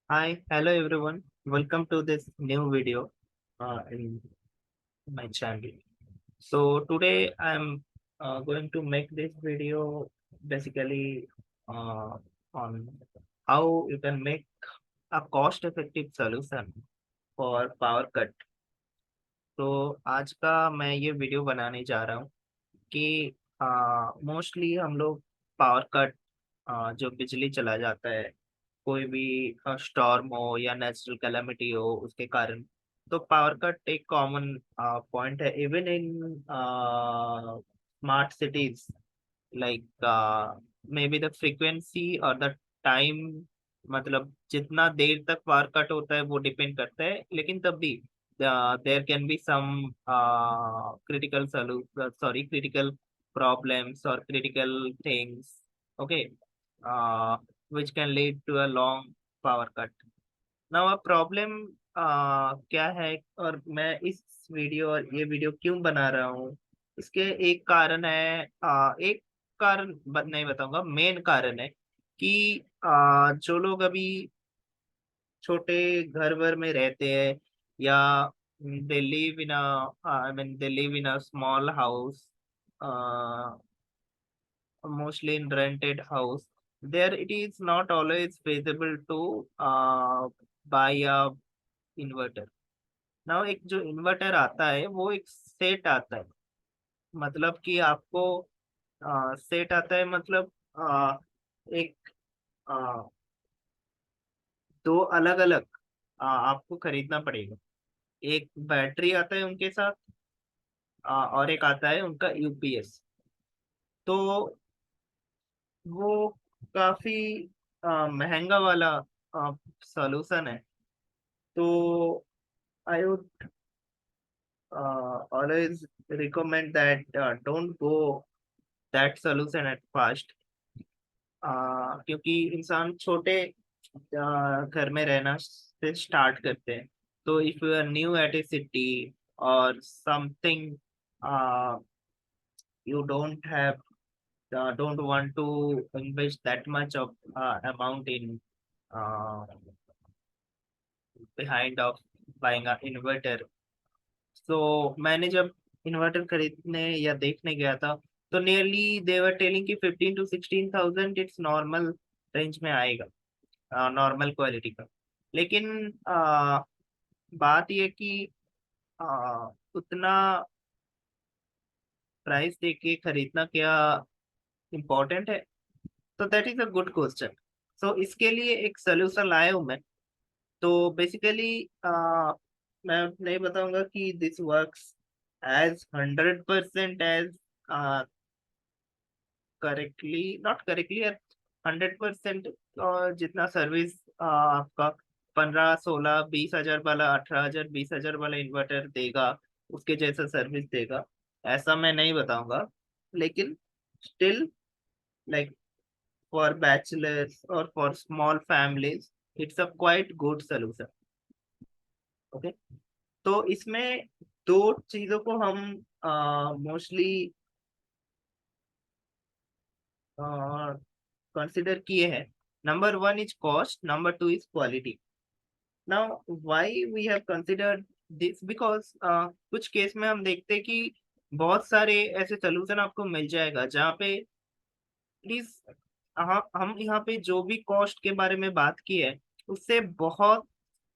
Hi, hello everyone. Welcome to this new video in my channel. So today I'm going to make this video basically on how you can make a cost-effective solution for power cut. तो आज का मैं ये video बनाने जा रहा हूँ कि मोस्टली हम लोग पावर कट जो बिजली चला जाता है कोई भी स्टॉर्म हो या नेचुरल कैलामिटी हो उसके कारण तो पावर कट एक कॉमन पॉइंट है even in smart cities like may be the frequency और द टाइम मतलब जितना देर तक पावर कट होता है वो डिपेंड करता है लेकिन तब भी there can be some critical critical problems or critical things, okay, which can lead to a long power cut. Now अब प्रॉब्लम क्या है और मैं इस वीडियो और ये वीडियो क्यों बना रहा हूँ इसके एक कारण है, एक कारण नहीं बताऊंगा, मेन कारण है कि जो लोग अभी छोटे घर वर में रहते हैं या they live in I mean they live in a small house, mostly in rented house, there it is not always feasible to buy a inverter. Now एक जो इन्वर्टर आता है वो एक सेट आता है, मतलब कि आपको सेट आता है, मतलब एक आ, दो अलग अलग आपको खरीदना पड़ेगा। एक बैटरी आता है उनके साथ, और एक आता है उनका यूपीएस। तो वो काफी महंगा वाला सॉल्यूशन है। तो I would always recommend that don't go that solution at first, क्योंकि इंसान छोटे घर में रहना से स्टार्ट करते हैं। तो if you are new at a city और something, you don't want to invest that much of amount in uh, behind of buying a inverter. तो मैंने जब इन्वर्टर खरीदने या देखने गया था तो नियरली दे वर टेलिंग कि 15 to 16,000 इट्स नॉर्मल रेंज में आएगा, नॉर्मल क्वालिटी का। लेकिन बात ये कि उतना प्राइस दे के खरीदना क्या इम्पोर्टेंट है? तो that is a good question. So इसके लिए एक सोल्यूशन लाया हूँ मैं। तो बेसिकली मैं नहीं बताऊंगा कि this works as 100% as correctly, not correctly, 100% जितना सर्विस आपका 15 16 20 हजार वाला, 18 हजार 20 हजार वाला इन्वर्टर देगा उसके जैसा सर्विस देगा, ऐसा मैं नहीं बताऊंगा। लेकिन स्टिल, लाइक फॉर बैचलर्स और for small families it's a quite good solution. Okay, तो इसमें दो चीजों को हम मोस्टली कंसिडर किए हैं। Number one is cost, number two is quality. Now why we have considered this because कुछ केस में हम देखते हैं कि बहुत सारे ऐसे सोल्यूशन आपको मिल जाएगा जहाँ पे प्लीज, हम यहाँ पे जो भी कॉस्ट के बारे में बात की है उससे बहुत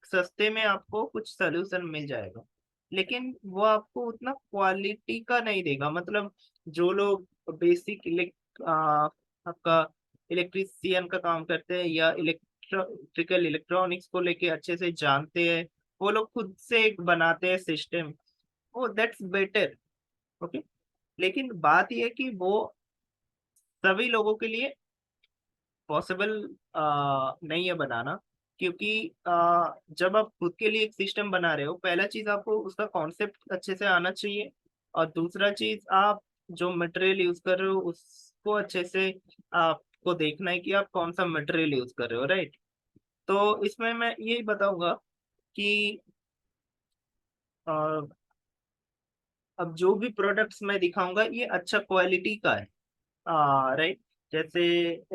सस्ते में आपको कुछ सोल्यूशन मिल जाएगा। लेकिन वो आपको उतना क्वालिटी का नहीं देगा। मतलब जो लोग बेसिक आपका इलेक्ट्रीशियन का काम करते हैं या इलेक्ट्रिकल इलेक्ट्रॉनिक्स को लेके अच्छे से जानते हैं, वो लोग खुद से एक बनाते हैं सिस्टम, वो दैट्स बेटर। ओके, लेकिन बात यह है कि वो सभी लोगों के लिए पॉसिबल नहीं है बनाना। क्योंकि जब आप खुद के लिए एक सिस्टम बना रहे हो, पहला चीज आपको उसका कॉन्सेप्ट अच्छे से आना चाहिए, और दूसरा चीज आप जो मटेरियल यूज कर रहे हो उसको अच्छे से आपको देखना है कि आप कौन सा मटेरियल यूज कर रहे हो, राइट? तो इसमें मैं यही बताऊंगा कि अ, अब जो भी प्रोडक्ट्स मैं दिखाऊंगा ये अच्छा क्वालिटी का है, राइट? जैसे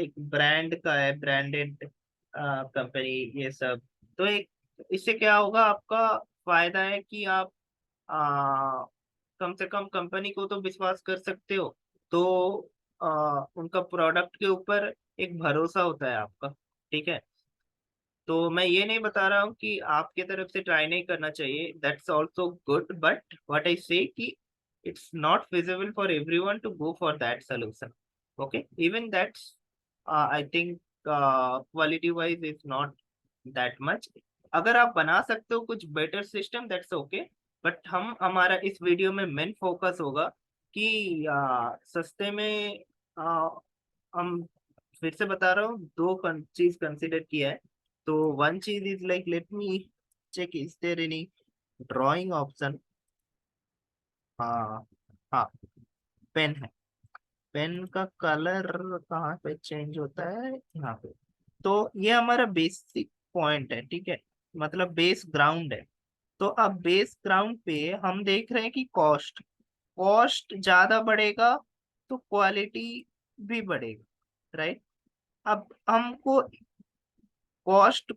एक ब्रांड का है, ब्रांडेड कंपनी ये सब। तो एक इससे क्या होगा, आपका फायदा है कि आप आ, कम से कम कंपनी को तो विश्वास कर सकते हो। तो उनका प्रोडक्ट के ऊपर एक भरोसा होता है आपका। ठीक है। तो मैं ये नहीं बता रहा हूँ कि आपके तरफ से ट्राई नहीं करना चाहिए, that's also good, but what I say कि it's not feasible for everyone to go for that solution. Okay, even that's I think quality wise is not that much. अगर आप बना सकते हो कुछ better system, that's okay. But हम हमारा इस वीडियो में मेन फोकस होगा कि सस्ते में हम फिर से बता रहा हूँ, दो चीज कंसिडर किया है। तो वन चीज is like, let me check is there any drawing option. हाँ, हाँ, पेन है। पेन का कलर कहाँ पे चेंज होता है, यहाँ पे। तो ये हमारा बेसिक पॉइंट है, ठीक है, मतलब बेस ग्राउंड है। तो अब बेस ग्राउंड पे हम देख रहे हैं कि कॉस्ट कॉस्ट ज्यादा बढ़ेगा तो क्वालिटी भी बढ़ेगा, राइट। अब हमको कॉस्ट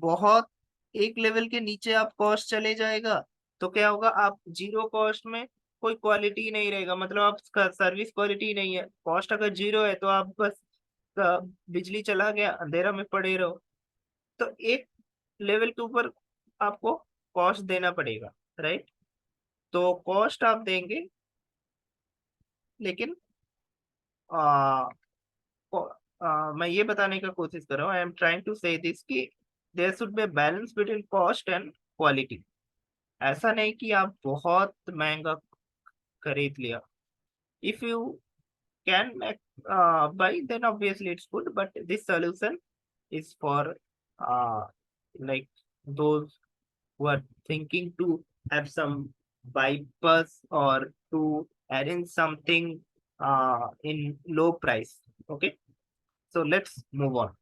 बहुत एक लेवल के नीचे आप कॉस्ट चले जाएगा तो क्या होगा, आप जीरो कॉस्ट में कोई क्वालिटी नहीं रहेगा, मतलब आपका सर्विस क्वालिटी नहीं है। कॉस्ट अगर जीरो है तो आप बस बिजली चला गया अंधेरा में पड़े रहो। तो एक लेवल के ऊपर आपको कॉस्ट देना पड़ेगा, राइट। तो कॉस्ट आप देंगे, लेकिन आ, मैं ये बताने का कोशिश कर रहा हूँ, I am trying to say this कि there should be balance between cost and quality. ऐसा नहीं कि आप बहुत महंगा खरीद लिया। If you can buy, then obviously it's good, but this solution is for uh, like those who are thinking to have some bypass or to arrange something in low price. Okay, so let's move on.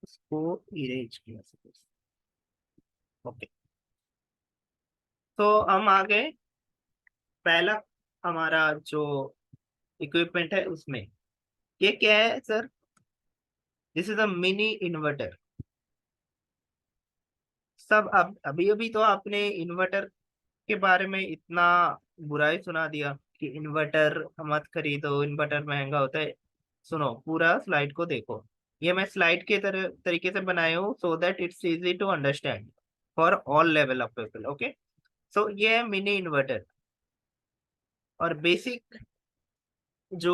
इसको erase किया, okay. तो हम आ गए पहला हमारा जो equipment है उसमें। ये क्या है sir? This is a mini inverter. सब अब अभी अभी तो आपने इन्वर्टर के बारे में इतना बुराई सुना दिया कि इन्वर्टर मत खरीदो, इन्वर्टर महंगा होता है। सुनो, पूरा स्लाइड को देखो। ये मैं स्लाइड के तरह तरीके से बनाया हूँ so that it's easy to understand for all level of people. Okay, so ये है मिनी इन्वर्टर। और बेसिक जो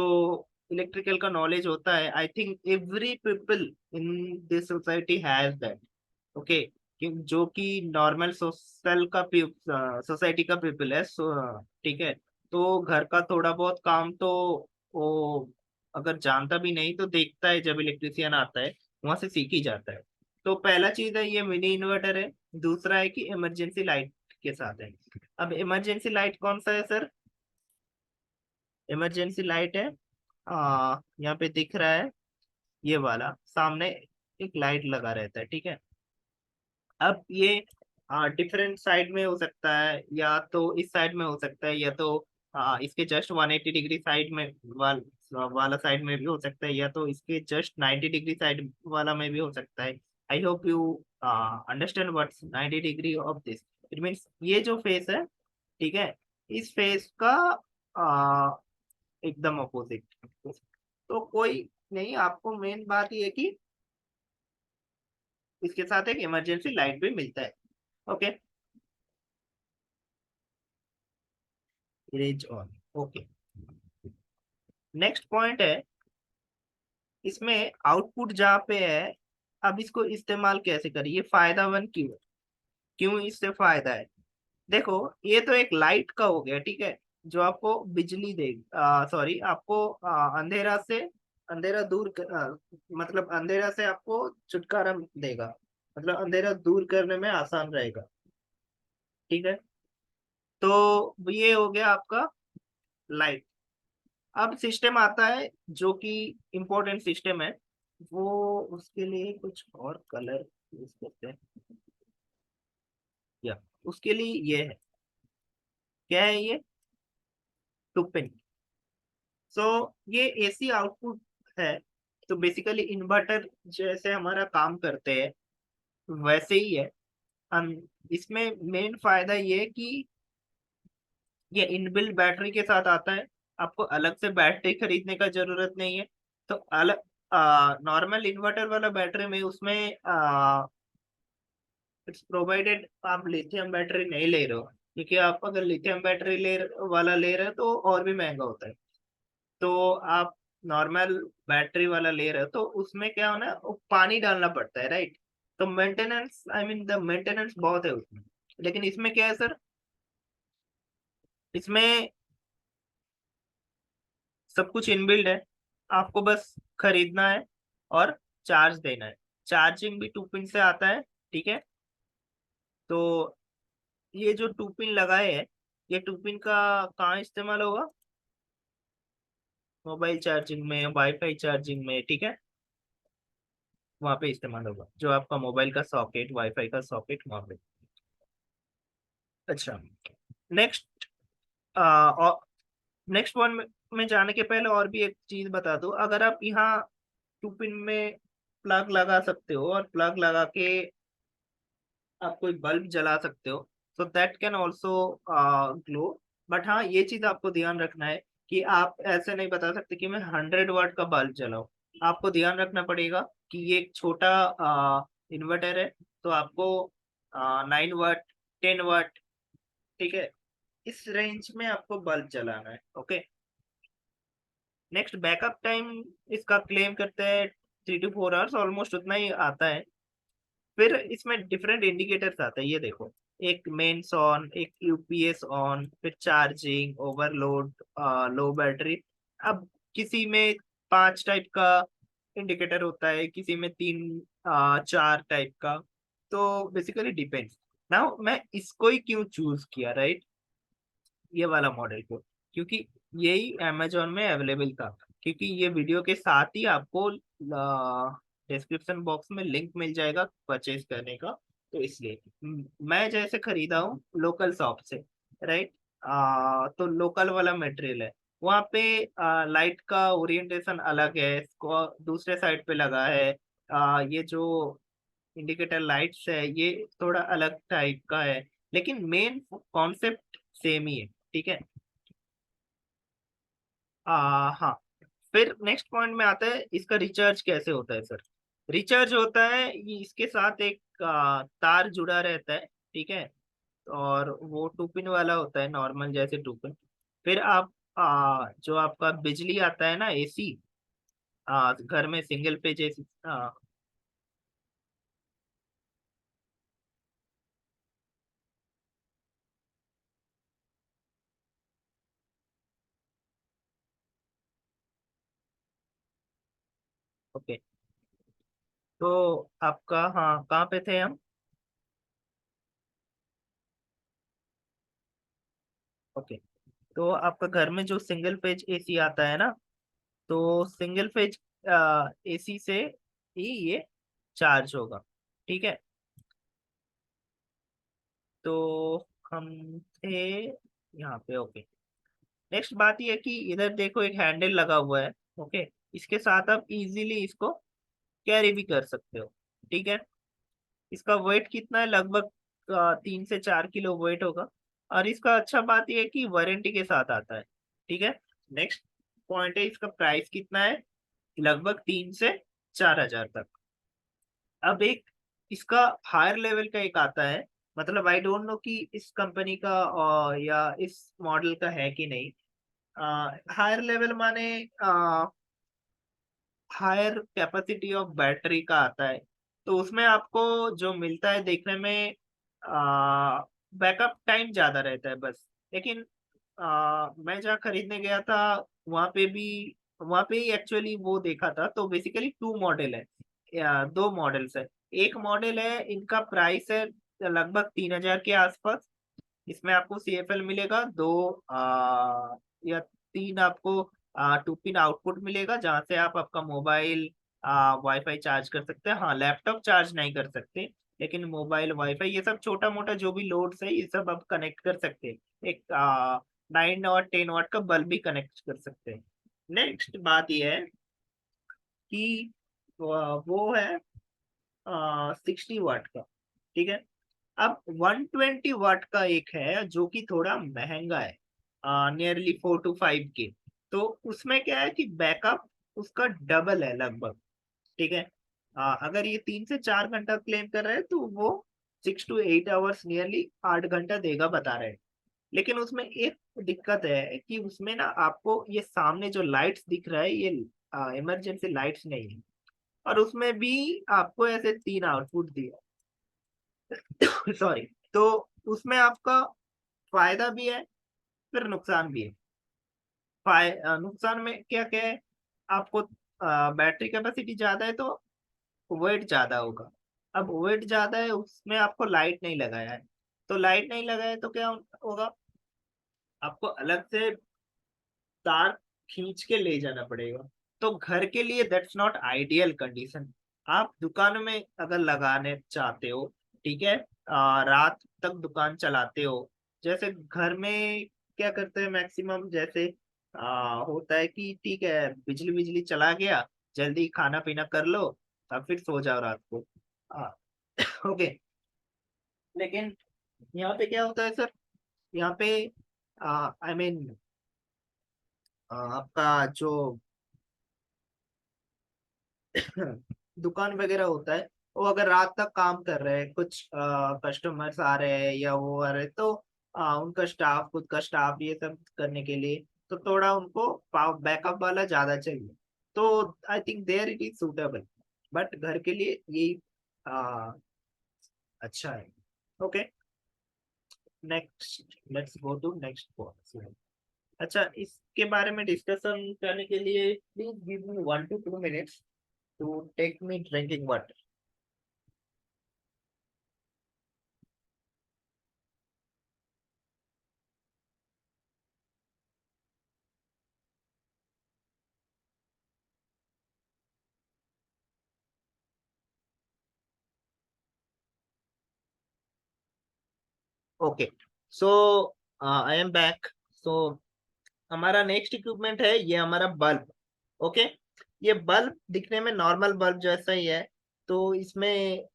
इलेक्ट्रिकल का नॉलेज होता है, I think every people in this society has that. Okay, जो कि नॉर्मल सोशल का सोसाइटी का पीपल है, ठीक है। तो घर का थोड़ा बहुत काम तो वो अगर जानता भी नहीं तो देखता है, जब इलेक्ट्रिशियन आता है वहां से सीख ही जाता है। तो पहला चीज है ये मिनी इन्वर्टर है। दूसरा है कि इमरजेंसी लाइट के साथ है। अब इमरजेंसी लाइट कौन सा है सर? इमरजेंसी लाइट है, यहाँ पे दिख रहा है, ये वाला सामने एक लाइट लगा रहता है, ठीक है। अब ये डिफरेंट साइड में हो सकता है, या तो इस साइड में हो सकता है, या तो इसके जस्ट 180 डिग्री साइड में वाला साइड में भी हो सकता है, या तो इसके जस्ट 90 डिग्री साइड वाला में भी हो सकता है। I hope you understand what's 90 degree of this. It means ये जो फेस है, ठीक है, इस फेस का आ, एकदम अपोजिट। तो कोई नहीं, आपको मेन बात ये है कि इसके साथ एक इमरजेंसी लाइट भी मिलता है। Okay, erase on. Okay, next point है, इसमें आउटपुट जहाँ पे है, अब इसको इस्तेमाल कैसे करें, ये फायदामंद क्यों है? क्यों इससे फायदा है? देखो, ये तो एक लाइट का हो गया, ठीक है, जो आपको बिजली दे, सॉरी, आपको अंधेरा दूर मतलब अंधेरा से आपको छुटकारा देगा, मतलब अंधेरा दूर करने में आसान रहेगा, ठीक है। तो ये हो गया आपका लाइट। अब सिस्टम आता है जो कि इम्पोर्टेंट सिस्टम है, वो उसके लिए कुछ और कलर यूज करते हैं, या उसके लिए ये है, क्या है ये? टुपिन। सो ये एसी आउटपुट है। तो बेसिकली इन्वर्टर जैसे हमारा काम करते हैं वैसे ही है। हम इसमें मेन फायदा ये है कि ये इनबिल्ट बैटरी के साथ आता है, आपको अलग से बैटरी खरीदने का जरूरत नहीं है। तो अलग नॉर्मल इन्वर्टर वाला बैटरी में उसमें इट्स प्रोवाइडेड आप लिथियम बैटरी नहीं ले रहे हो, क्योंकि आप अगर लिथियम बैटरी वाला ले रहे हो तो और भी महंगा होता है। तो आप नॉर्मल बैटरी वाला ले रहे हो तो उसमें क्या होना, वो पानी डालना पड़ता है, राइट। तो maintenance, I mean the maintenance बहुत है उसमें। लेकिन इसमें क्या है सर, इसमें सब कुछ इनबिल्ड है, आपको बस खरीदना है और चार्ज देना है। चार्जिंग भी 2 पिन से आता है, ठीक है। तो ये जो 2 पिन लगाए हैं, ये 2 पिन का कहाँ इस्तेमाल होगा, मोबाइल चार्जिंग में, वाईफाई चार्जिंग में, ठीक है। वहां पे इस्तेमाल होगा, जो आपका मोबाइल का सॉकेट, वाईफाई का सॉकेट वहां पे। अच्छा, नेक्स्ट नेक्स्ट वन में जाने के पहले और भी एक चीज बता दूं, अगर आप यहाँ 2 पिन में प्लग लगा सकते हो और प्लग लगा के आप कोई बल्ब जला सकते हो, so that can also glow. But हाँ, ये चीज आपको ध्यान रखना है कि आप ऐसे नहीं बता सकते कि मैं 100 वाट का बल्ब जलाऊं। आपको ध्यान रखना पड़ेगा कि ये एक छोटा इन्वर्टर है, तो आपको 9 वाट, 10 वाट, ठीक है, इस रेंज में आपको बल्ब जलाना है। ओके, नेक्स्ट बैकअप टाइम इसका क्लेम करते हैं 3 to 4 आवर्स, ऑलमोस्ट उतना ही आता है। फिर इसमें डिफरेंट इंडिकेटर्स आते हैं, ये देखो, एक मेंस ऑन, एक यूपीएस ऑन, फिर चार्जिंग, ओवरलोड, लो बैटरी। अब किसी में 5 टाइप का इंडिकेटर होता है, किसी में 3 4 टाइप का। तो बेसिकली डिपेंड्स। नाउ मैं इसको ही क्यों चूज किया, राइट, ये वाला मॉडल को, क्योंकि यही अमेजोन में अवेलेबल था। क्योंकि ये वीडियो के साथ ही आपको डिस्क्रिप्शन बॉक्स में लिंक मिल जाएगा परचेज करने का। तो इसलिए मैं जैसे खरीदा हूँ लोकल शॉप से, राइट। तो लोकल वाला मटेरियल है, वहाँ पे लाइट का ओरिएंटेशन अलग है, इसको दूसरे साइड पे लगा है। ये जो इंडिकेटर लाइट्स है ये थोड़ा अलग टाइप का है, लेकिन मेन कॉन्सेप्ट सेम ही है, ठीक है। हाँ, फिर नेक्स्ट पॉइंट में आता है इसका रिचार्ज कैसे होता है सर। रिचार्ज होता है, ये इसके साथ एक तार जुड़ा रहता है, ठीक है। और वो 2 पिन वाला होता है, नॉर्मल जैसे 2 पिन। फिर आप जो आपका बिजली आता है ना, एसी, घर में सिंगल पेज एसी। ओके, तो आपका, हाँ, कहाँ पे थे हम। ओके, तो आपका घर में जो सिंगल पेज एसी आता है ना, तो सिंगल पेज एसी से ही ये चार्ज होगा, ठीक है। तो हम थे यहाँ पे। ओके, नेक्स्ट बात ये है कि इधर देखो एक हैंडल लगा हुआ है। ओके, इसके साथ आप इजीली इसको कैरी भी कर सकते हो, ठीक है। इसका वेट कितना है, लगभग 3 से 4 किलो वेट होगा। और इसका अच्छा बात यह है कि वारंटी के साथ आता है, ठीक है। नेक्स्ट पॉइंट है, इसका प्राइस कितना है, लगभग 3 से 4 हजार तक। अब एक इसका हायर लेवल का एक आता है, मतलब आई डोंट नो कि इस कंपनी का या इस मॉडल का है कि नहीं। हायर लेवल माने हायर कैपेसिटी ऑफ बैटरी का आता है। तो उसमें आपको जो मिलता है देखने में, बैकअप टाइम ज्यादा रहता है बस। लेकिन मैं जहाँ खरीदने गया था वहाँ पे भी, वहाँ पे ही एक्चुअली वो देखा था, तो बेसिकली 2 मॉडल है, या 2 मॉडल्स है। एक मॉडल है, इनका प्राइस है लगभग 3 हजार के आसपास। इसमें आपको CFL मिलेगा, 2 या 3 आपको 2 पिन आउटपुट मिलेगा, जहाँ से आप आपका मोबाइल वाईफाई चार्ज कर सकते हैं। हाँ, लैपटॉप चार्ज नहीं कर सकते, लेकिन मोबाइल, वाईफाई, ये सब छोटा मोटा जो भी लोड्स है ये सब आप कनेक्ट कर सकते हैं। एक 9 और 10 वाट का बल्ब भी कनेक्ट कर सकते हैं। नेक्स्ट बात यह है कि वो है 60 वाट का। ठीक है। अब 120 वाट का एक है जो कि थोड़ा महंगा है, नियरली 4 to 5 के। तो उसमें क्या है कि बैकअप उसका डबल है लगभग। ठीक है। अगर ये 3 से 4 घंटा क्लेम कर रहे हैं तो वो 6 to 8 आवर्स नियरली 8 घंटा देगा बता रहे हैं। लेकिन उसमें एक दिक्कत है कि उसमें ना आपको ये सामने जो लाइट्स दिख रहा है ये इमरजेंसी लाइट्स नहीं है। और उसमें भी आपको ऐसे 3 आउटपुट दिया। सॉरी। तो उसमें आपका फायदा भी है, फिर नुकसान भी है। नुकसान में क्या क्या है, आपको बैटरी कैपेसिटी ज्यादा है तो वेट ज्यादा होगा। अब वेट ज्यादा है उसमें आपको लाइट नहीं लगाया है, तो लाइट नहीं लगाया तो क्या होगा, आपको अलग से तार खींच के ले जाना पड़ेगा। तो घर के लिए दैट्स नॉट आइडियल कंडीशन। आप दुकान में अगर लगाने चाहते हो, ठीक है, रात तक दुकान चलाते हो, जैसे घर में क्या करते हैं मैक्सिमम, जैसे होता है कि ठीक है बिजली बिजली चला गया, जल्दी खाना पीना कर लो और फिर सो जाओ रात को। ओके। लेकिन यहाँ पे क्या होता है सर, यहाँ पे आई मीन आपका जो दुकान वगैरह होता है, वो अगर रात तक काम कर रहे हैं, कुछ कस्टमर्स आ रहे हैं या वो आ रहे हैं, तो उनका स्टाफ, खुद का स्टाफ ये सब करने के लिए तो थोड़ा उनको बैकअप वाला ज्यादा चाहिए। तो I think there it is suitable, but घर के लिए यही आ, अच्छा है। Okay. Next, let's go to next point. अच्छा, इसके बारे में डिस्कशन करने के लिए please give me 1 to 2 minutes to take me drinking water. Okay. So I am back. So हमारा नेक्स्ट इक्विपमेंट है ये हमारा बल्ब। ओके। ये बल्ब दिखने में नॉर्मल बल्ब जैसा ही है। तो इसमें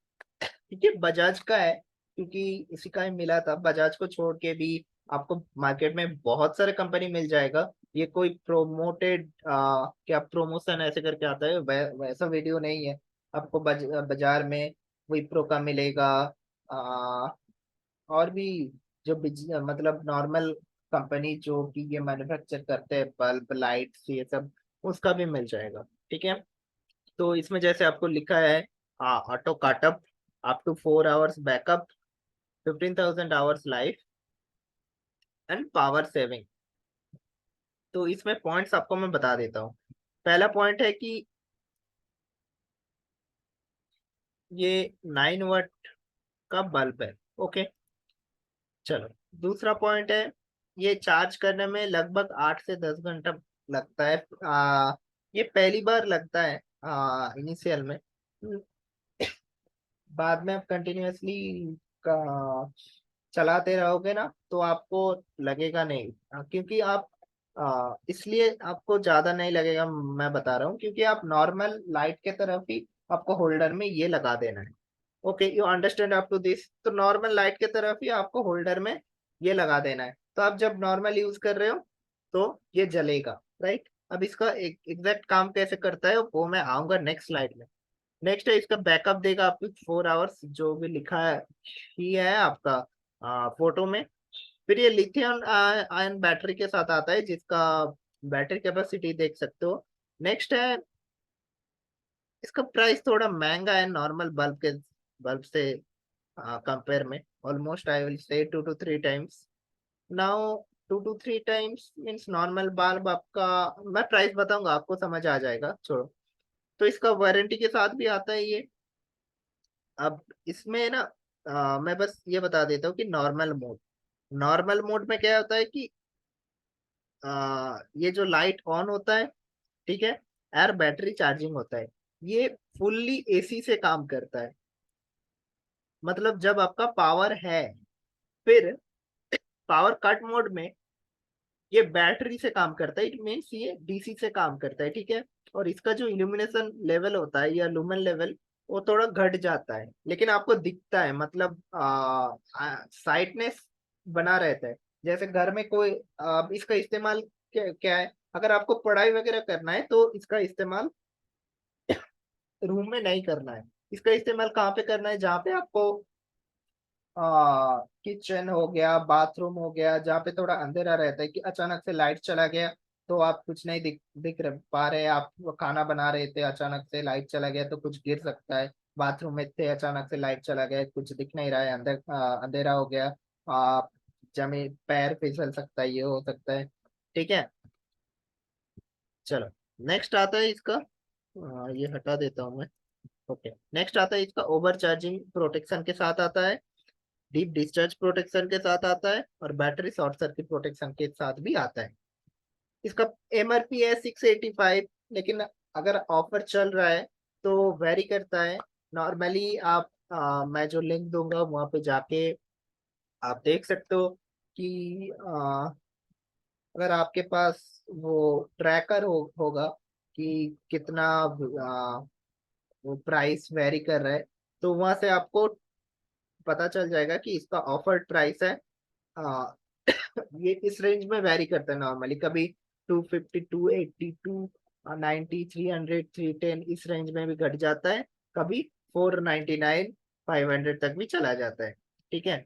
देखिए बजाज का है, क्योंकि इसी का ही मिला था। बजाज को छोड़ के भी आपको मार्केट में बहुत सारे कंपनी मिल जाएगा। ये कोई प्रोमोटेड क्या प्रमोशन ऐसे करके आता है, वैसा वीडियो नहीं है। आपको बाजार में विप्रो का मिलेगा, आ, और भी जो मतलब नॉर्मल कंपनी जो कि ये मैन्युफैक्चर करते हैं बल्ब लाइट्स ये सब, उसका भी मिल जाएगा। ठीक है। तो इसमें जैसे आपको लिखा है auto cutoff, up to 4 hours backup, 15,000 hours life and power saving. तो इसमें पॉइंट्स आपको मैं बता देता हूँ। पहला पॉइंट है कि ये 9 वाट का बल्ब है। ओके। चलो, दूसरा पॉइंट है ये चार्ज करने में लगभग 8 से 10 घंटा लगता है। ये पहली बार लगता है इनिशियल में। बाद में आप कंटिन्यूअसली का चलाते रहोगे ना तो आपको लगेगा नहीं। क्योंकि आप इसलिए आपको ज्यादा नहीं लगेगा, मैं बता रहा हूँ, क्योंकि आप नॉर्मल लाइट के तरफ ही आपको होल्डर में ये लगा देना है। Okay, you understand up to this. तो नॉर्मल लाइट के तरफ ही आपको होल्डर में ये लगा देना है, तो आप जब नॉर्मल यूज कर रहे हो तो ये जलेगा, राइट। अब इसका एक एग्जैक्ट काम कैसे करता है वो मैं आऊंगा नेक्स्ट स्लाइड में। नेक्स्ट है इसका बैकअप देगा आपको 4 आवर्स, जो भी लिखा है ही है आपका फोटो में। फिर ये लिथियम आयन बैटरी के साथ आता है जिसका बैटरी कैपेसिटी देख सकते हो। नेक्स्ट है इसका प्राइस थोड़ा महंगा है नॉर्मल बल्ब से कंपेयर में। Almost I will say 2 to 3 times। Now 2 to 3 times means normal bulb आपका, मैं प्राइस बताऊंगा आपको समझ आ जाएगा, छोड़ो। तो इसका वारंटी के साथ भी आता है ये। अब इसमें ना मैं बस ये बता देता हूँ कि नॉर्मल मोड में क्या होता है कि ये जो लाइट ऑन होता है, ठीक है, एयर बैटरी चार्जिंग होता है, ये फुल्ली एसी से काम करता है। मतलब जब आपका पावर है, फिर पावर कट मोड में ये बैटरी से काम करता है, इट मीन्स ये डीसी से काम करता है। ठीक है। और इसका जो इल्यूमिनेशन लेवल होता है या लुमेन लेवल वो थोड़ा घट जाता है, लेकिन आपको दिखता है, मतलब साइटनेस बना रहता है। जैसे घर में कोई इसका इस्तेमाल क्या है, अगर आपको पढ़ाई वगैरह करना है तो इसका इस्तेमाल रूम में नहीं करना है। इसका इस्तेमाल कहाँ पे करना है, जहाँ पे आपको किचन हो गया, बाथरूम हो गया, जहाँ पे थोड़ा अंधेरा रहता है कि अचानक से लाइट चला गया तो आप कुछ नहीं दिख रहे पा रहे, आप खाना बना रहे थे, अचानक से लाइट चला गया तो कुछ गिर सकता है। बाथरूम में थे, अचानक से लाइट चला गया, कुछ दिख नहीं रहा है, अंधेरा हो गया, आप जमी पैर फिसल सकता है, ये हो सकता है। ठीक है, चलो नेक्स्ट आता है इसका, ये हटा देता हूँ मैं। ओके, नेक्स्ट आता है इसका ओवर चार्जिंग प्रोटेक्शन के साथ आता है, डीप डिस्चार्ज प्रोटेक्शन के साथ आता है, और बैटरी शॉर्ट सर्किट प्रोटेक्शन के साथ भी आता है। इसका एमआरपी है 685, लेकिन अगर ऑफर चल रहा है तो वेरी करता है। नॉर्मली आप मैं जो लिंक दूंगा वहां पे जाके आप देख सकते हो कि अगर आपके पास वो ट्रैकर होगा कि कितना वो प्राइस वेरी कर रहा है, तो वहां से आपको पता चल जाएगा कि इसका ऑफर प्राइस है। आ, ये इस रेंज में वेरी करता है नॉर्मली, कभी 250, 280, 290, 300, 310 इस रेंज में भी घट जाता है, कभी 499, 500 तक भी चला जाता है। ठीक है,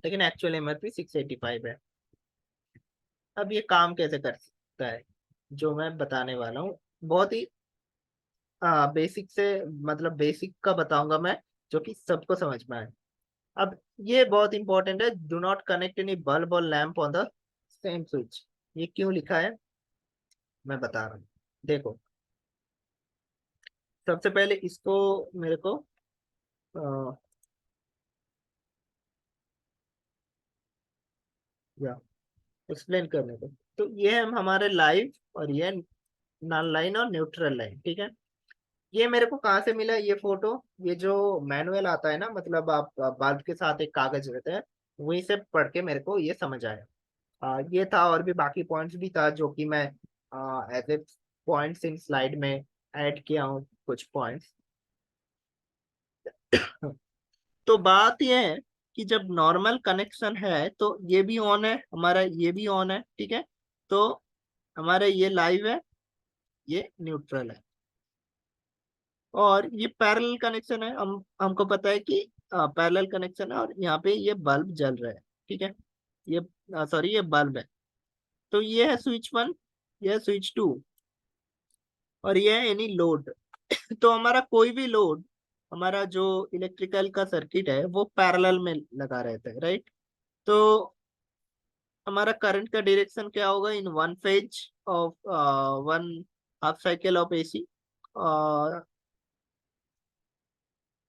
लेकिन एक्चुअल एमआरपी 685 है। अब ये काम कैसे कर सकता है, जो मैं बताने वाला हूँ, बहुत ही बेसिक से, मतलब बेसिक का बताऊंगा मैं, जो कि सबको समझ में आए। अब ये बहुत इंपॉर्टेंट है, do not connect any bulb और lamp on the same switch. ये क्यों लिखा है मैं बता रहा हूँ, देखो। सबसे पहले इसको मेरे को या एक्सप्लेन करने को। तो ये है हमारे लाइव, और ये नल लाइन और न्यूट्रल लाइन। ठीक है, ये मेरे को कहाँ से मिला ये फोटो, ये जो मैनुअल आता है ना, मतलब आप बल्ब के साथ एक कागज रहता है, वहीं से पढ़ के मेरे को ये समझ आया। ये था, और भी बाकी पॉइंट्स भी था जो कि मैं as a points in slide में ऐड किया हूँ कुछ पॉइंट्स। तो बात यह है कि जब नॉर्मल कनेक्शन है तो ये भी ऑन है हमारा, ये भी ऑन है। ठीक है, तो हमारा ये लाइव है, ये न्यूट्रल है, और ये पैरेलल कनेक्शन है। हमको पता है कि पैरेलल कनेक्शन है, और यहाँ पे ये बल्ब जल रहा है। ठीक है, ये सॉरी ये बल्ब है। तो ये है स्विच वन, ये है स्विच टू, और ये है एनी लोड। तो हमारा कोई भी लोड, हमारा जो इलेक्ट्रिकल का सर्किट है वो पैरेलल में लगा रहता है, राइट। तो हमारा करंट का डायरेक्शन क्या होगा, in one phase of one half cycle of AC, और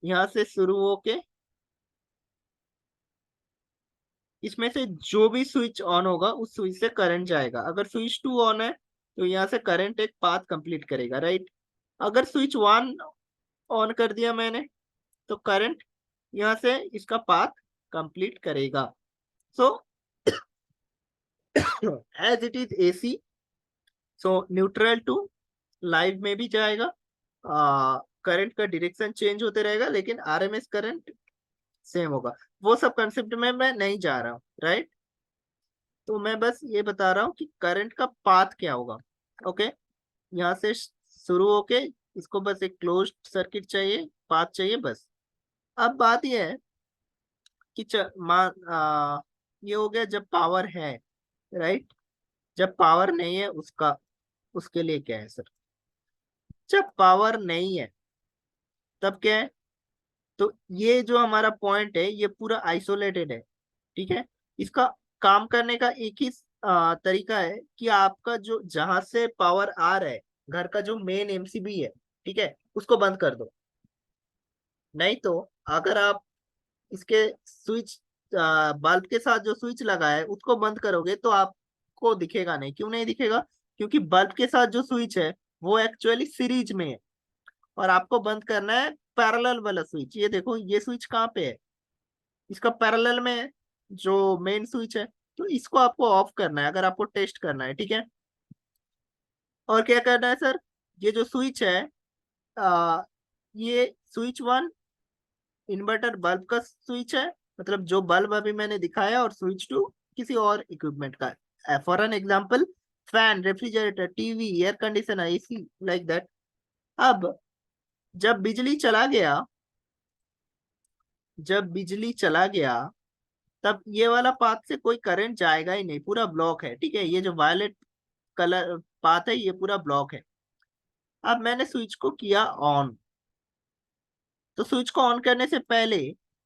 यहाँ से शुरू होके इसमें से जो भी स्विच ऑन होगा उस स्विच से करंट जाएगा। अगर स्विच टू ऑन है तो यहाँ से करंट एक पाथ कंप्लीट करेगा, राइट। अगर स्विच वन ऑन कर दिया मैंने तो करंट यहाँ से इसका पाथ कंप्लीट करेगा। So as it is AC, so neutral to live में भी जाएगा, करंट का डायरेक्शन चेंज होते रहेगा, लेकिन आरएमएस करंट सेम होगा। वो सब कंसेप्ट में मैं नहीं जा रहा हूँ, राइट। तो मैं बस ये बता रहा हूँ कि करंट का पाथ क्या होगा। ओके, यहाँ से शुरू होके इसको बस एक क्लोज्ड सर्किट चाहिए, पाथ चाहिए बस। अब बात ये है कि ये हो गया जब पावर है, राइट। जब पावर नहीं है उसका, उसके लिए क्या है सर, जब पावर नहीं है तब क्या है। तो ये जो हमारा पॉइंट है ये पूरा आइसोलेटेड है। ठीक है, इसका काम करने का एक ही तरीका है कि आपका जो जहां से पावर आ रहा है, घर का जो मेन एमसीबी है, ठीक है, उसको बंद कर दो। नहीं तो अगर आप इसके स्विच बल्ब के साथ जो स्विच लगा है उसको बंद करोगे तो आपको दिखेगा नहीं। क्यों नहीं दिखेगा, क्योंकि बल्ब के साथ जो स्विच है वो एक्चुअली सीरीज में है, और आपको बंद करना है पैरेलल वाला स्विच। ये देखो ये स्विच कहाँ पे है, इसका पैरेलल में है, जो मेन स्विच है। तो इसको आपको ऑफ करना है अगर आपको टेस्ट करना है। ठीक है, और क्या करना है सर, ये जो स्विच है, आ, ये स्विच वन इन्वर्टर बल्ब का स्विच है, मतलब जो बल्ब अभी मैंने दिखाया, और स्विच टू किसी और इक्विपमेंट का है, for an example fan, refrigerator, TV, air conditioner, AC, like that. अब जब बिजली चला गया, जब बिजली चला गया, तब ये वाला पाथ से कोई करंट जाएगा ही नहीं, पूरा ब्लॉक है, ठीक है, ये जो वायलेट कलर पाथ है ये पूरा ब्लॉक है। अब मैंने स्विच को किया ऑन, तो स्विच को ऑन करने से पहले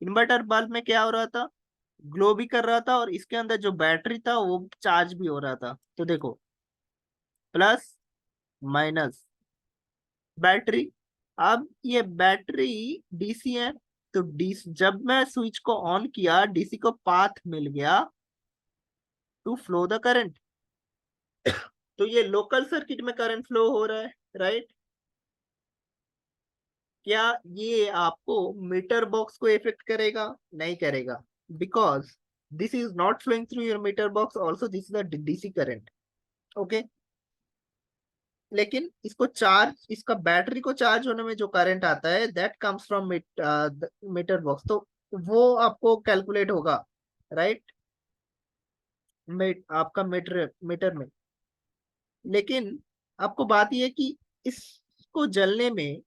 इन्वर्टर बल्ब में क्या हो रहा था, ग्लो भी कर रहा था, और इसके अंदर जो बैटरी था वो चार्ज भी हो रहा था। तो देखो, प्लस माइनस बैटरी। अब ये बैटरी डीसी है, तो डीसी, जब मैं स्विच को ऑन किया, डीसी को पाथ मिल गया टू फ्लो द करंट, तो ये लोकल सर्किट में करंट फ्लो हो रहा है, राइट। क्या ये आपको मीटर बॉक्स को इफेक्ट करेगा? नहीं करेगा, because this is not flowing through your meter box, also this is a DC current, okay. लेकिन इसको चार्ज, इसका बैटरी को चार्ज होने में जो करंट आता है, that comes from meter box, तो वो आपको कैलकुलेट होगा, राइट, आपका मीटर मीटर में। लेकिन आपको बात यह है कि इसको जलने में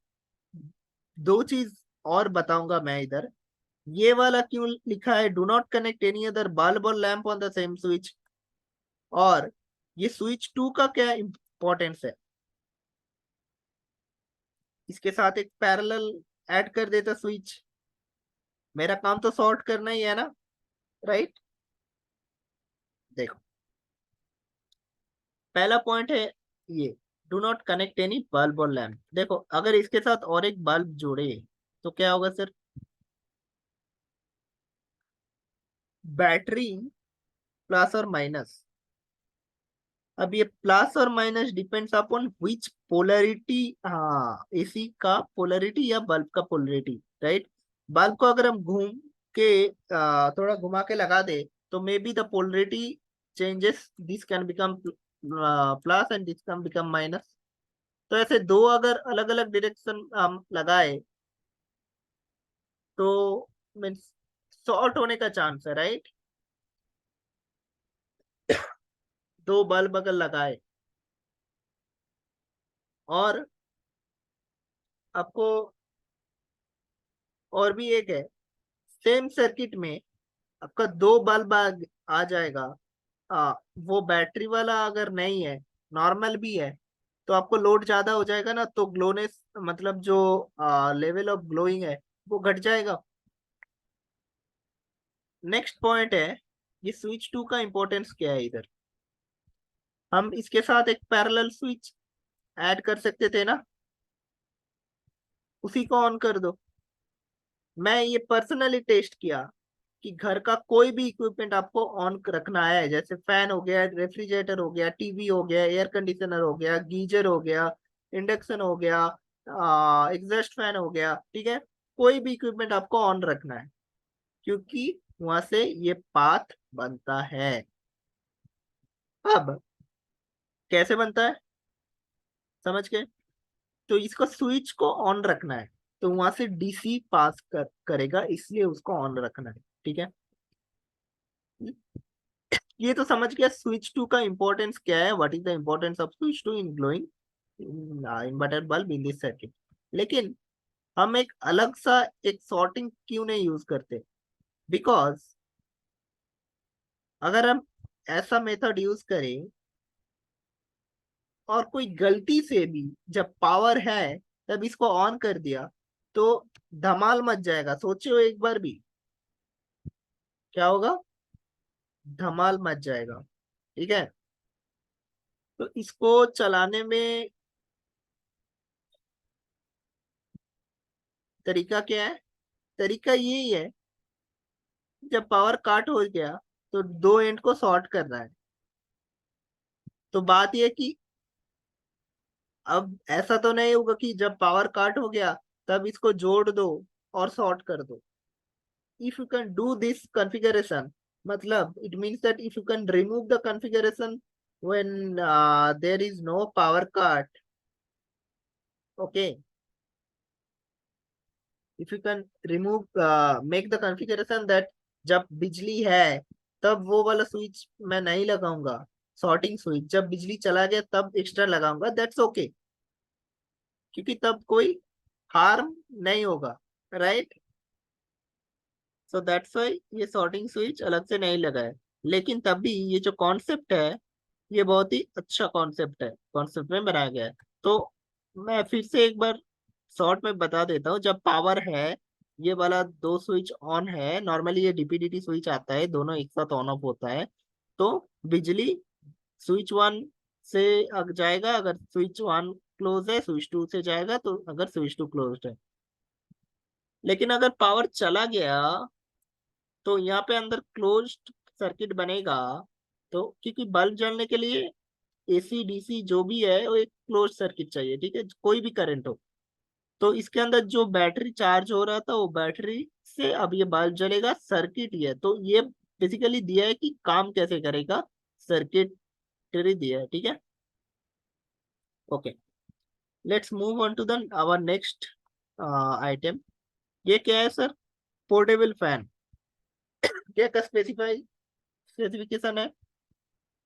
दो चीज और बताऊंगा मैं इधर। ये वाला क्यों लिखा है, do not connect any other bulb और lamp on the same switch, और ये स्विच टू का क्या इंपॉर्टेंस है, इसके साथ एक पैरेलल ऐड कर देता स्विच, मेरा काम तो सॉर्ट करना ही है ना, राइट। देखो, पहला पॉइंट है ये, do not connect any bulb और लैंप। देखो, अगर इसके साथ और एक बल्ब जोड़े तो क्या होगा सर, बैटरी प्लस और माइनस। अब ये प्लस और minus depends upon which polarity, हाँ, एसी का पोलरिटी या बल्ब का पोलरिटी, राइट। बल्ब को अगर हम घूम के थोड़ा घुमा के लगा दे, तो may be the polarity changes, this can become plus and this can become minus. तो ऐसे दो अगर अलग अलग डायरेक्शन हम लगाए, तो मीन्स शॉर्ट होने का चांस है, राइट। दो बल्ब अगर लगाए, और आपको और भी एक है, सेम सर्किट में आपका दो बल्ब आ जाएगा, वो बैटरी वाला अगर नहीं है, नॉर्मल भी है, तो आपको लोड ज्यादा हो जाएगा ना, तो ग्लोनेस, मतलब जो लेवल ऑफ ग्लोइंग है वो घट जाएगा। नेक्स्ट पॉइंट है, ये स्विच टू का इंपॉर्टेंस क्या है इधर, हम इसके साथ एक पैरेलल स्विच ऐड कर सकते थे ना, उसी को ऑन कर दो। मैं ये पर्सनली टेस्ट किया कि घर का कोई भी इक्विपमेंट आपको ऑन रखना है, जैसे फैन हो गया, रेफ्रिजरेटर हो गया, टीवी हो गया, एयर कंडीशनर हो गया, गीजर हो गया, इंडक्शन हो गया, एग्जॉस्ट फैन हो गया, ठीक है, कोई भी इक्विपमेंट आपको ऑन रखना है, क्योंकि वहां से ये पाथ बनता है। अब कैसे बनता है, समझ गए? तो इसको स्विच को ऑन रखना है, तो वहां से डीसी पास करेगा, इसलिए उसको ऑन रखना है, ठीक है। ये तो समझ गया स्विच टू का इंपॉर्टेंस क्या है, what is the importance of switch two in glowing inverter bulb in this circuit. लेकिन हम एक अलग सा एक सॉर्टिंग क्यों नहीं यूज करते, बिकॉज अगर हम ऐसा मेथड यूज करें, और कोई गलती से भी जब पावर है तब इसको ऑन कर दिया, तो धमाल मच जाएगा, सोचो एक बार भी, क्या होगा, धमाल मच जाएगा, ठीक है। तो इसको चलाने में तरीका क्या है, तरीका यही है, जब पावर कट हो गया तो दो एंड को शॉर्ट करना है। तो बात यह कि अब ऐसा तो नहीं होगा कि जब पावर कट हो गया तब इसको जोड़ दो और शॉर्ट कर दो। If you can do this configuration, मतलब it means that if you can remove the configuration when there is no power cut, okay, if you can remove make the configuration that जब बिजली है तब वो वाला switch मैं नहीं लगाऊंगा, सॉर्टिंग स्विच जब बिजली चला गया तब एक्स्ट्रा लगाऊंगा, दैट्स ओके, क्योंकि तब कोई हार्म नहीं होगा, राइट। सो दैट्स वाई ये सॉर्टिंग स्विच अलग से नहीं लगा है। लेकिन तब भी ये जो कॉन्सेप्ट है ये बहुत ही अच्छा कॉन्सेप्ट है, कॉन्सेप्ट में बनाया गया है। तो मैं फिर से एक बार शॉर्ट में बता देता हूँ, जब पावर है ये वाला दो स्विच ऑन है, नॉर्मली ये डीपीडीटी स्विच आता है, दोनों एक साथ ऑन ऑफ होता है, तो बिजली स्विच वन से जाएगा अगर स्विच वन क्लोज है, स्विच टू से जाएगा तो अगर स्विच टू क्लोज है। लेकिन अगर पावर चला गया तो यहाँ पे अंदर क्लोज्ड सर्किट बनेगा, तो क्योंकि बल्ब जलने के लिए एसी डीसी जो भी है वो एक क्लोज सर्किट चाहिए, ठीक है, कोई भी करंट हो। तो इसके अंदर जो बैटरी चार्ज हो रहा था वो बैटरी से अब ये बल्ब जलेगा, सर्किट ही है, तो ये बेसिकली दिया है कि काम कैसे करेगा, सर्किटरी दिया है, ठीक है। Okay, let's move on to the our next item. ये क्या है सर? Portable fan. क्या का स्पेसिफिकेशन है?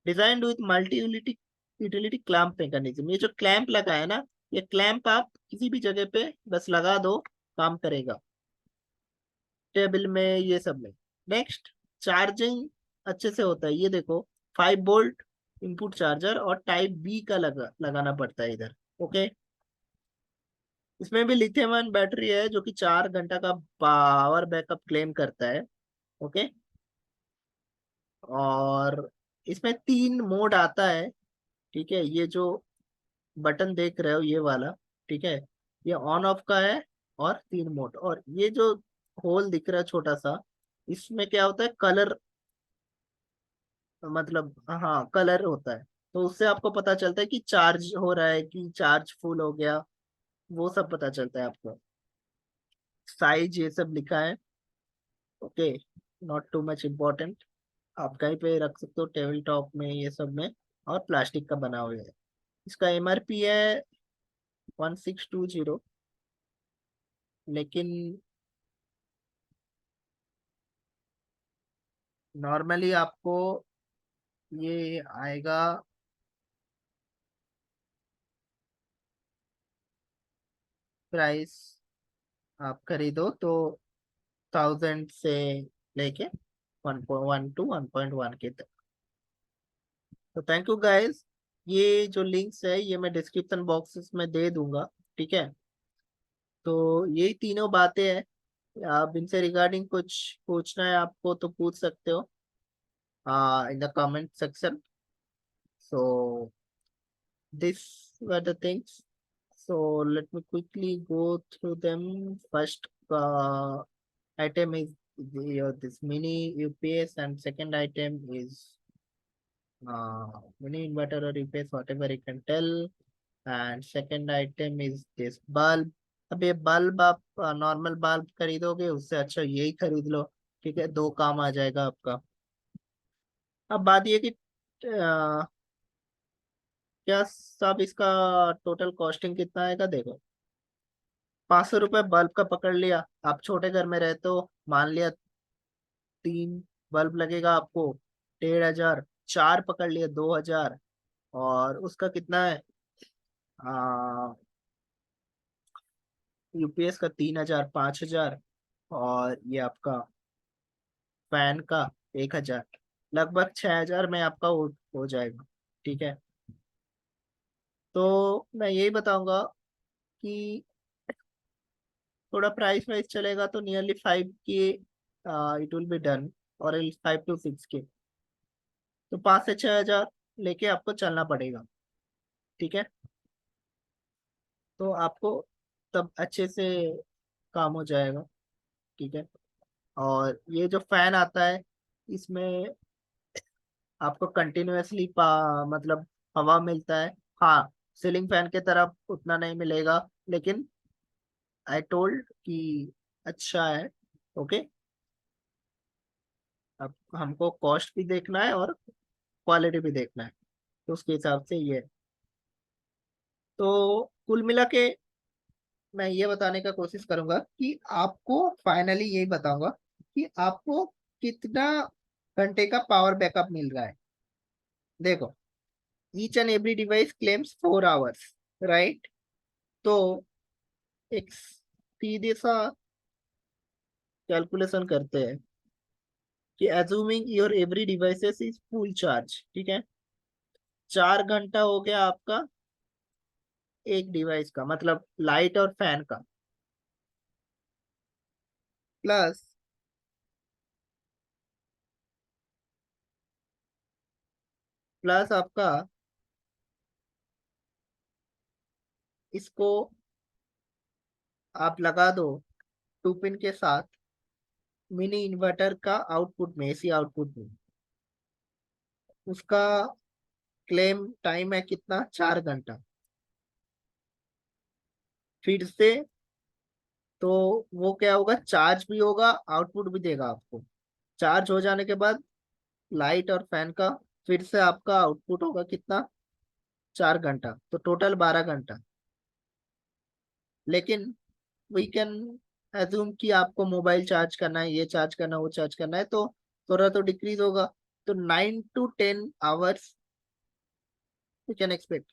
Designed with multi utility utility clamp mechanism. ये जो क्लैंप लगा है ना, ये क्लैंप आप किसी भी जगह पे बस लगा दो, काम करेगा, टेबल में, ये सब में। नेक्स्ट, चार्जिंग अच्छे से होता है, ये देखो 5 वोल्ट इनपुट चार्जर और टाइप बी का लगाना पड़ता है इधर, ओके। इसमें भी लिथियम आयन बैटरी है जो कि 4 घंटा का पावर बैकअप क्लेम करता है, ओके। और इसमें 3 मोड आता है, ठीक है, ये जो बटन देख रहे हो ये वाला, ठीक है, ये ऑन ऑफ का है, और 3 मोड, और ये जो होल दिख रहा है छोटा सा, इसमें क्या होता है, कलर, मतलब हाँ कलर होता है, तो उससे आपको पता चलता है कि चार्ज हो रहा है कि चार्ज फुल हो गया, वो सब पता चलता है आपको। साइज ये सब लिखा है, okay, not too much important, आप कहीं पे रख सकते हो, टेबल टॉप में, ये सब में, और प्लास्टिक का बना हुआ है। इसका एमआरपी है 1620, लेकिन नॉर्मली आपको ये आएगा, प्राइस आप खरीदो तो 1000 से लेके 1.1 to 1.1 के तक। तो थैंक यू गाइस, ये जो लिंक्स है ये मैं डिस्क्रिप्शन बॉक्सेस में दे दूंगा, ठीक है। तो यही तीनों बातें हैं, आप इनसे रिगार्डिंग कुछ पूछना है आपको तो पूछ सकते हो in the comment section. So this were the things. So let me quickly go through them. First item is this mini UPS, and second item is mini inverter or UPS, whatever you can tell. And second item is this bulb. अब ये bulb आप normal bulb खरीदोगे उससे अच्छा यही खरीद लो, ठीक है, 2 काम आ जाएगा आपका। अब बात ये कि क्या सब इसका टोटल कॉस्टिंग कितना आएगा, देखो, 500 रुपये बल्ब का पकड़ लिया, आप छोटे घर में रहते हो, मान लिया 3 बल्ब लगेगा आपको, 1500, 4 पकड़ लिए 2000, और उसका कितना है, आ, यूपीएस का 3000, 5000, और ये आपका फैन का 1000, लगभग 6000 में आपका हो जाएगा, ठीक है। तो मैं यही बताऊंगा कि थोड़ा प्राइस वाइस चलेगा तो नियरली 5 के इट विल बी डन, और 5 to 6 के, तो 5 से 6000 लेके आपको चलना पड़ेगा, ठीक है। तो आपको तब अच्छे से काम हो जाएगा, ठीक है। और ये जो फैन आता है इसमें आपको कंटिन्यूअसली मतलब हवा मिलता है, हाँ, सीलिंग फैन के तरफ उतना नहीं मिलेगा, लेकिन आई टोल्ड कि अच्छा है, ओके। अब हमको कॉस्ट भी देखना है और क्वालिटी भी देखना है, तो उसके हिसाब से ये है। तो कुल मिला के मैं ये बताने का कोशिश करूंगा कि आपको फाइनली यही बताऊंगा कि आपको कितना घंटे का पावर बैकअप मिल रहा है। देखो, each and every device claims 4 hours, right? तो एक सीधे सा कैलकुलेशन करते हैं कि assuming your every devices is full charge, ठीक है, 4 घंटा हो गया आपका एक डिवाइस का, मतलब लाइट और फैन का, प्लस आपका इसको आप लगा दो 2 पिन के साथ मिनी इन्वर्टर का आउटपुट में, एसी आउटपुट में, उसका क्लेम टाइम है कितना, 4 घंटा। फिर से तो वो क्या होगा, चार्ज भी होगा, आउटपुट भी देगा आपको। चार्ज हो जाने के बाद लाइट और फैन का फिर से आपका आउटपुट होगा कितना, 4 घंटा, तो टोटल 12 घंटा। लेकिन वी कैन एज्यूम कि आपको मोबाइल चार्ज करना है, ये चार्ज करना है, वो चार्ज करना है, तो थोड़ा तो डिक्रीज होगा। तो 9 to 10 hours we can expect.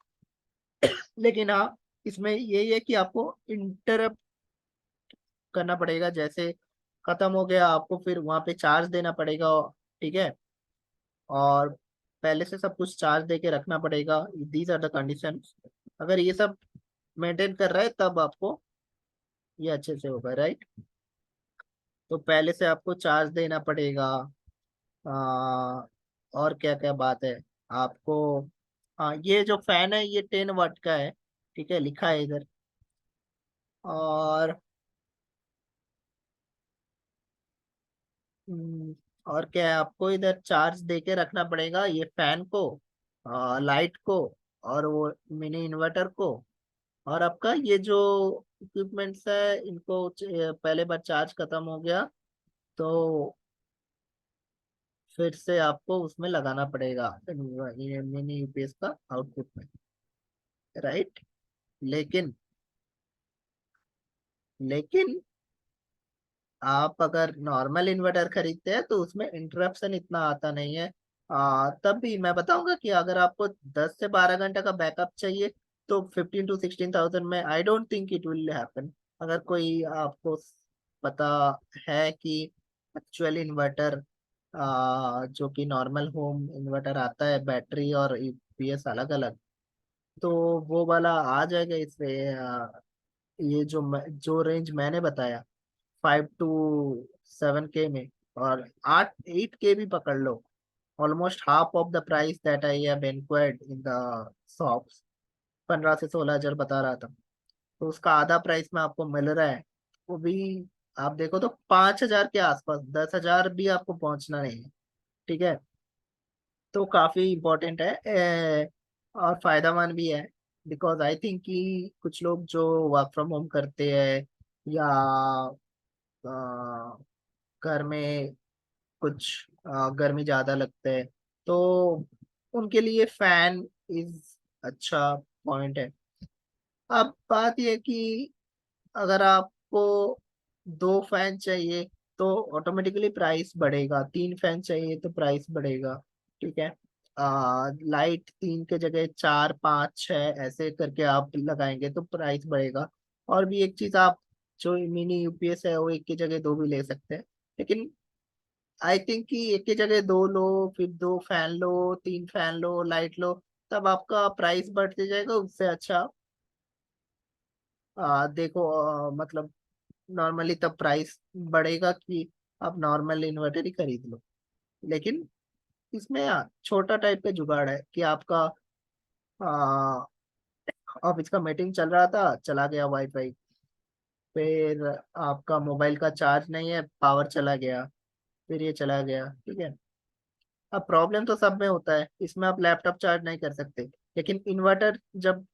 लेकिन हाँ, इसमें यही है कि आपको इंटरप्ट करना पड़ेगा, जैसे खत्म हो गया आपको फिर वहां पे चार्ज देना पड़ेगा, ठीक है, और पहले से सब कुछ चार्ज दे के रखना पड़ेगा। These are the condition. अगर ये सब मेंटेन कर रहा है तब आपको ये अच्छे से होगा, राइट? तो पहले से आपको चार्ज देना पड़ेगा। आ, और क्या क्या बात है आपको। हाँ, ये जो फैन है ये 10 वाट का है, ठीक है, लिखा है इधर। और हम्म, और क्या है, आपको इधर चार्ज दे के रखना पड़ेगा ये फैन को, लाइट को, और वो मिनी इन्वर्टर को। और आपका ये जो इक्विपमेंट्स है इनको पहले बार चार्ज खत्म हो गया तो फिर से आपको उसमें लगाना पड़ेगा, मिनी यूपीएस का आउटपुट में, राइट? लेकिन लेकिन आप अगर नॉर्मल इन्वर्टर खरीदते हैं तो उसमें इंटरप्शन इतना आता नहीं है। तब भी मैं बताऊंगा कि अगर आपको 10 से 12 घंटा का बैकअप चाहिए तो 15 to 16 thousand में I don't think it will happen. अगर कोई आपको पता है कि एक्चुअल इन्वर्टर जो कि नॉर्मल होम इन्वर्टर आता है, बैटरी और यूपीएस अलग अलग, तो वो वाला आ जाएगा इससे। ये जो रेंज मैंने बताया, 5 to 7 K में, और 8 8 K भी पकड़ लो, almost half of the price that I have inquired in the shops. 15 से 16 हजार बता रहा था, तो उसका आधा प्राइस में आपको मिल रहा है। वो भी आप देखो तो 5 हजार के आसपास, 10 हजार भी आपको पहुंचना नहीं है, ठीक है। तो काफी इम्पोर्टेंट है, और फायदेमंद भी है। बिकॉज आई थिंक कि कुछ लोग जो वर्क फ्रॉम होम करते हैं या अ, घर में कुछ गर्मी ज्यादा लगता है, तो उनके लिए फैन इज अच्छा पॉइंट है। अब बात यह कि अगर आपको 2 फैन चाहिए तो ऑटोमेटिकली प्राइस बढ़ेगा, 3 फैन चाहिए तो प्राइस बढ़ेगा, ठीक है। लाइट 3 के जगह 4 5 6 ऐसे करके आप लगाएंगे तो प्राइस बढ़ेगा। और भी एक चीज, आप जो मिनी यूपीएस है वो एक की जगह दो भी ले सकते हैं। लेकिन आई थिंक कि एक की जगह दो लो, फिर 2 फैन लो, 3 फैन लो, लाइट लो, तब आपका प्राइस बढ़ते जाएगा। उससे अच्छा देखो, मतलब नॉर्मली तब प्राइस बढ़ेगा कि आप नॉर्मल इन्वर्टर ही खरीद लो। लेकिन इसमें छोटा टाइप का जुगाड़ है कि आपका ऑफिस का मीटिंग चल रहा था, चला गया वाईफाई, फिर आपका मोबाइल का चार्ज नहीं है, पावर चला गया, फिर ये चला गया, ठीक है। अब प्रॉब्लम तो सब में होता है, इसमें आप लैपटॉप चार्ज नहीं कर सकते। लेकिन इन्वर्टर जब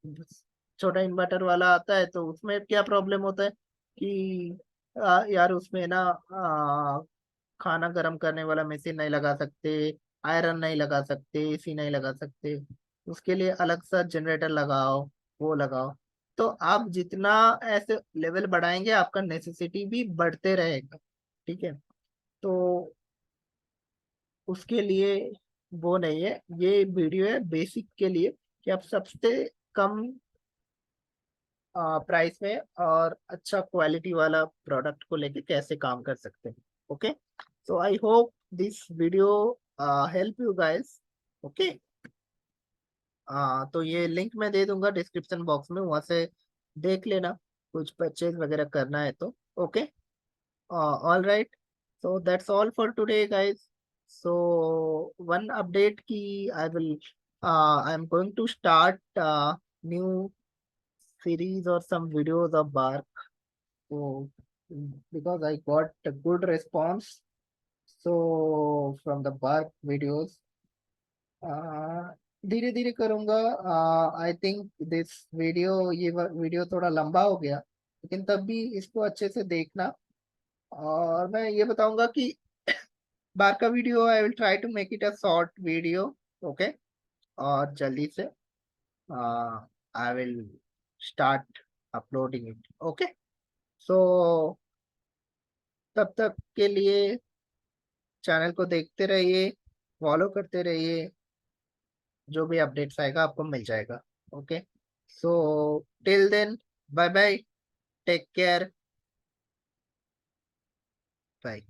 छोटा इन्वर्टर वाला आता है तो उसमें क्या प्रॉब्लम होता है कि यार उसमें ना खाना गर्म करने वाला मशीन नहीं लगा सकते, आयरन नहीं लगा सकते, एसी नहीं लगा सकते। उसके लिए अलग सा जनरेटर लगाओ, वो लगाओ। तो आप जितना ऐसे लेवल बढ़ाएंगे आपका नेसेसिटी भी बढ़ते रहेगा। ठीक है, तो उसके लिए वो नहीं है, ये वीडियो है बेसिक के लिए कि आप सबसे कम प्राइस में और अच्छा क्वालिटी वाला प्रोडक्ट को लेके कैसे काम कर सकते हैं। Okay, so I hope this video help you guys. Okay, तो ये लिंक मैं दे दूंगा डिस्क्रिप्शन बॉक्स में, वहां से देख लेना कुछ परचेज वगैरह करना है तो। Okay, all right, so that's all for today guys. So one update ki I'm going to start new series or some videos of bark. So because I got a good response so from the bark videos, धीरे धीरे करूंगा। I think this video, ये video थोड़ा लंबा हो गया, लेकिन तब भी इसको अच्छे से देखना। और मैं ये बताऊंगा कि बार का video I will try to make it a short video. Okay, और जल्दी से I will start uploading it. Okay, so तब तक के लिए चैनल को देखते रहिए, फॉलो करते रहिए, जो भी अपडेट्स आएगा आपको मिल जाएगा। Okay, so till then, bye bye, take care, bye.